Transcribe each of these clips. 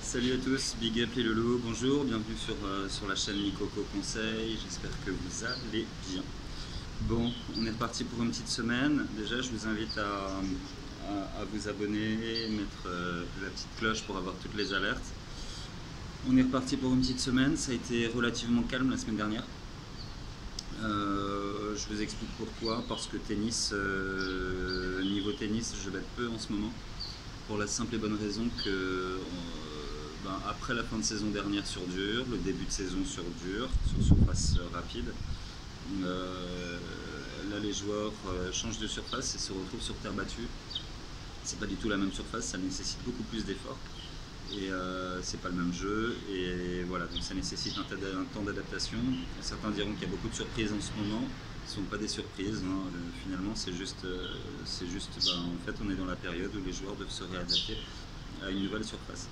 Salut à tous, Big Up les loulous, bonjour, bienvenue sur la chaîne Mikoko Conseil, j'espère que vous allez bien. Bon, on est reparti pour une petite semaine. Déjà, je vous invite à vous abonner, mettre la petite cloche pour avoir toutes les alertes. On est reparti pour une petite semaine, ça a été relativement calme la semaine dernière. Je vous explique pourquoi, parce que niveau tennis, je bête peu en ce moment. Pour la simple et bonne raison que après la fin de saison dernière sur dur, le début de saison sur dur, sur surface rapide, là les joueurs changent de surface et se retrouvent sur terre battue. C'est pas du tout la même surface, ça nécessite beaucoup plus d'efforts et c'est pas le même jeu, et voilà, donc ça nécessite un temps d'adaptation. Certains diront qu'il y a beaucoup de surprises en ce moment. Ce ne sont pas des surprises, hein. Finalement c'est juste en fait on est dans la période où les joueurs doivent se réadapter à une nouvelle surface.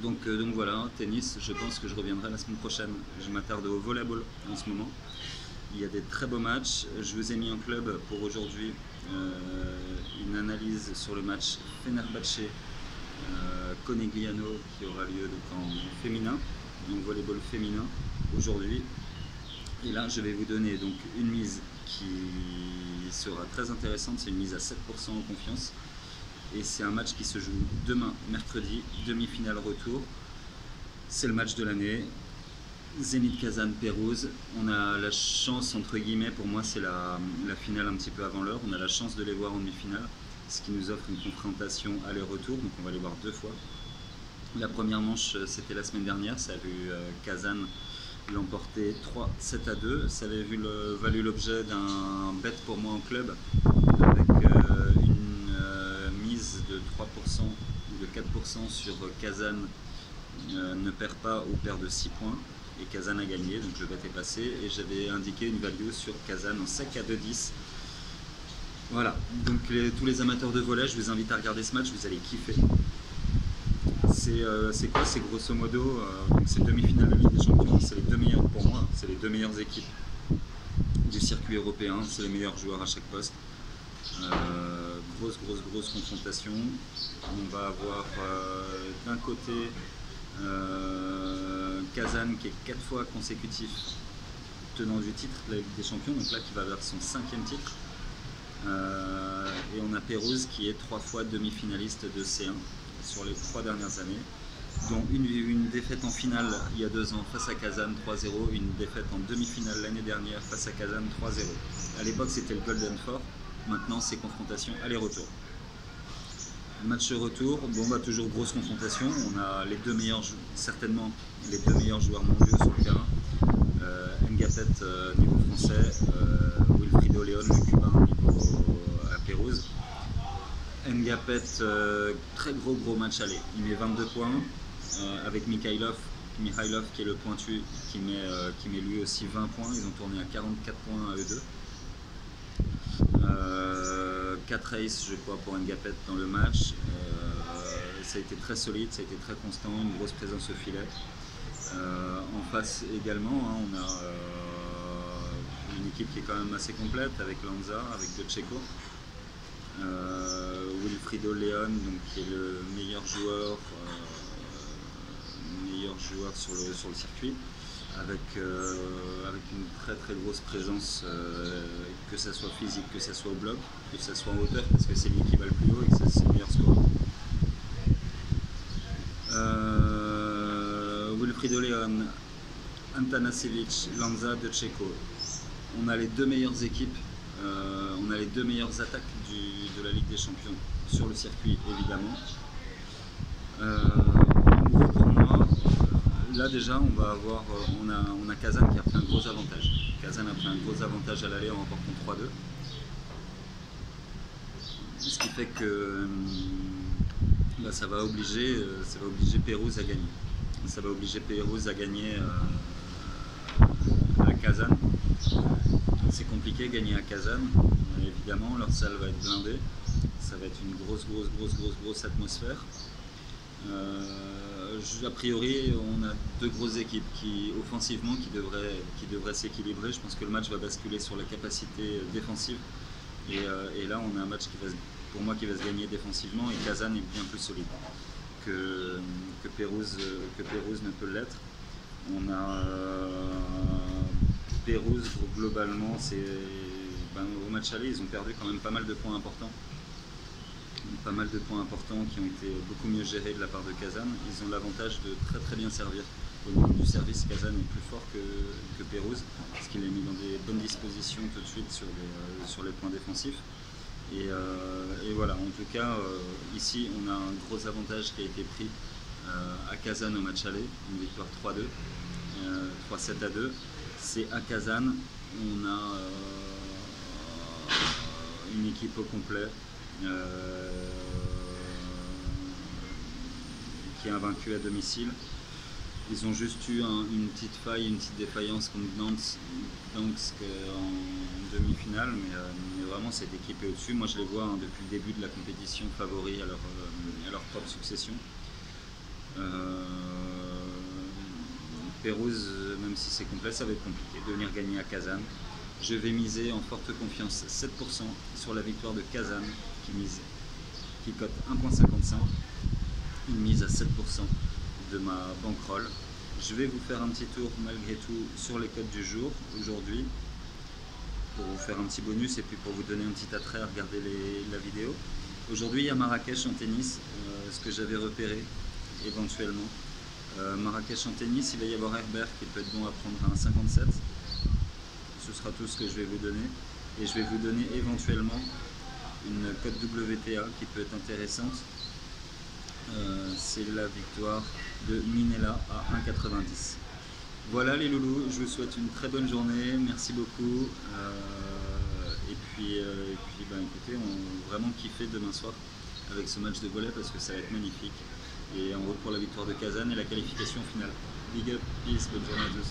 Donc voilà, tennis, je pense que je reviendrai la semaine prochaine. Je m'attarde au volleyball en ce moment. Il y a des très beaux matchs. Je vous ai mis en club pour aujourd'hui une analyse sur le match Fenerbahçe Conegliano qui aura lieu donc en féminin, donc volleyball féminin aujourd'hui. Et là, je vais vous donner donc une mise qui sera très intéressante. C'est une mise à 7% en confiance. Et c'est un match qui se joue demain, mercredi, demi-finale retour. C'est le match de l'année. Zénith Kazan-Pérouse. On a la chance, entre guillemets, pour moi c'est la finale un petit peu avant l'heure. On a la chance de les voir en demi-finale, ce qui nous offre une confrontation aller-retour. Donc on va les voir deux fois. La première manche, c'était la semaine dernière. Ça a vu Kazan l'emporter 3-7-2. Ça avait valu l'objet d'un bet pour moi en club, avec une mise de 3% ou de 4% sur Kazan ne perd pas ou perd de 6 points, et Kazan a gagné, donc le bet est passé, et j'avais indiqué une value sur Kazan en sec à 2-10. Voilà, donc tous les amateurs de volley, je vous invite à regarder ce match, vous allez kiffer. C'est quoi? C'est grosso modo, c'est demi-finale de Ligue des Champions, c'est les deux meilleurs pour moi, c'est les deux meilleures équipes du circuit européen, c'est les meilleurs joueurs à chaque poste. Grosse confrontation. On va avoir d'un côté Kazan qui est 4 fois consécutif tenant du titre de la Ligue des Champions, donc là qui va vers son 5e titre. Et on a Pérouse qui est 3 fois demi-finaliste de C1 sur les 3 dernières années, dont une défaite en finale il y a 2 ans face à Kazan 3-0, une défaite en demi-finale l'année dernière face à Kazan 3-0. À l'époque c'était le Golden Four, maintenant c'est confrontation aller-retour. Match retour, toujours grosse confrontation, on a les deux meilleurs, certainement les deux meilleurs joueurs mondiaux sur le terrain. Ngapet niveau français, Wilfrido León le cubain niveau à Pérouse. Ngapet, très gros match aller, il met 22 points avec Mikhailov qui est le pointu qui met lui aussi 20 points, ils ont tourné à 44 points à eux deux. 4 aces je crois pour Ngapet dans le match. Ça a été très solide, ça a été très constant, une grosse présence au filet. En face également, hein, on a une équipe qui est quand même assez complète avec Lanza, avec De Cecco. Wilfrido León, donc, qui est le meilleur joueur sur le circuit, avec une très grosse présence, que ça soit physique, que ça soit au bloc, que ça soit en hauteur, parce que c'est lui qui va le plus haut et que c'est le meilleur score. Wilfrido León, Antanasiewicz, Lanza, De Cecco. On a les deux meilleures équipes, on a les deux meilleures attaques de la Ligue des Champions sur le circuit, évidemment. En gros, pour moi, là déjà, on a Kazan qui a pris un gros avantage. Kazan a pris un gros avantage à l'aller en remportant 3-2. Ce qui fait que ça va obliger Pérouse à gagner. Ça va obliger Pérouse à gagner à Kazan. C'est compliqué de gagner à Kazan, évidemment, leur salle va être blindée. Ça va être une grosse atmosphère. A priori, on a deux grosses équipes offensivement qui devraient s'équilibrer. Je pense que le match va basculer sur la capacité défensive. Et là, on a un match pour moi qui va se gagner défensivement, et Kazan est bien plus solide. que Pérouse ne peut l'être. On a Pérouse, globalement, au match aller, ils ont perdu quand même pas mal de points importants. Qui ont été beaucoup mieux gérés de la part de Kazan. Ils ont l'avantage de très bien servir. Au niveau du service, Kazan est plus fort que Pérouse, parce qu'il est mis dans des bonnes dispositions tout de suite sur les points défensifs. Et voilà, en tout cas, ici, on a un gros avantage qui a été pris à Kazan au match aller, une victoire 3-2, 3-7-2. C'est à Kazan, on a une équipe au complet qui a vaincu à domicile. Ils ont juste eu une petite faille, une petite défaillance contre Gdansk en demi-finale, mais vraiment cette équipe est au-dessus. Moi je les vois depuis le début de la compétition favoris à leur propre succession. Pérouse, même si c'est complet, ça va être compliqué de venir gagner à Kazan. Je vais miser en forte confiance 7% sur la victoire de Kazan qui cote 1,55. Une mise à 7% de ma bankroll. Je vais vous faire un petit tour malgré tout sur les cotes du jour aujourd'hui pour vous faire un petit bonus et puis pour vous donner un petit attrait à regarder la vidéo. Aujourd'hui il y a Marrakech en tennis, ce que j'avais repéré éventuellement. Marrakech en tennis, il va y avoir Herbert qui peut être bon à prendre à 1,57. Ce sera tout ce que je vais vous donner. Et je vais vous donner éventuellement une cote WTA qui peut être intéressante. C'est la victoire de Minella à 1,90. Voilà les loulous, je vous souhaite une très bonne journée, merci beaucoup. Et puis écoutez, on va vraiment kiffer demain soir avec ce match de volley parce que ça va être magnifique. Et en route pour la victoire de Kazan et la qualification finale. Big up, peace, bonne journée à tous.